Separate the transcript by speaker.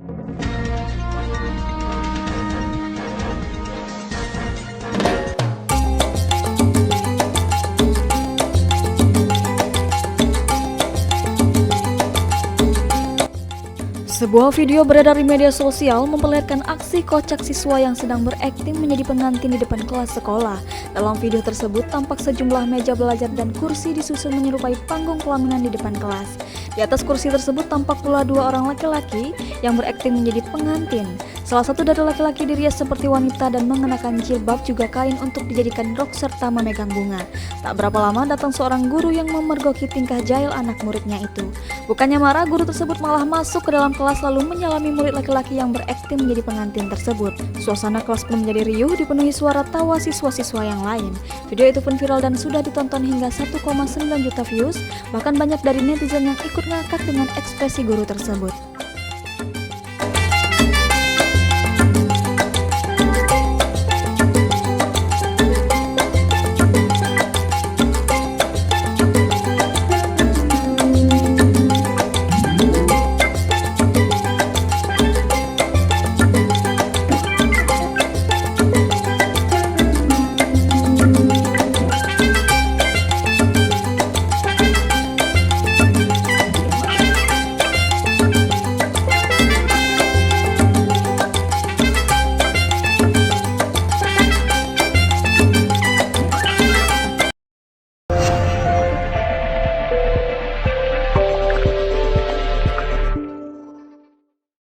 Speaker 1: Sebuah video beredar di media sosial memperlihatkan aksi kocak siswa yang sedang berakting menjadi pengantin di depan kelas sekolah. Dalam video tersebut tampak sejumlah meja belajar dan kursi disusun menyerupai panggung pelaminan di depan kelas. Di atas kursi tersebut tampak pula dua orang laki-laki yang berakting menjadi pengantin. Salah satu dari laki-laki dirias seperti wanita dan mengenakan jilbab juga kain untuk dijadikan rok serta memegang bunga. Tak berapa lama datang seorang guru yang memergoki tingkah jahil anak muridnya itu. Bukannya marah, guru tersebut malah masuk ke dalam kelas lalu menyalami murid laki-laki yang berakting menjadi pengantin tersebut. Suasana kelas pun menjadi riuh dipenuhi suara tawa siswa-siswa yang lain. Video itu pun viral dan sudah ditonton hingga 1,9 juta views. Bahkan banyak dari netizen yang ikut ngakak dengan ekspresi guru tersebut.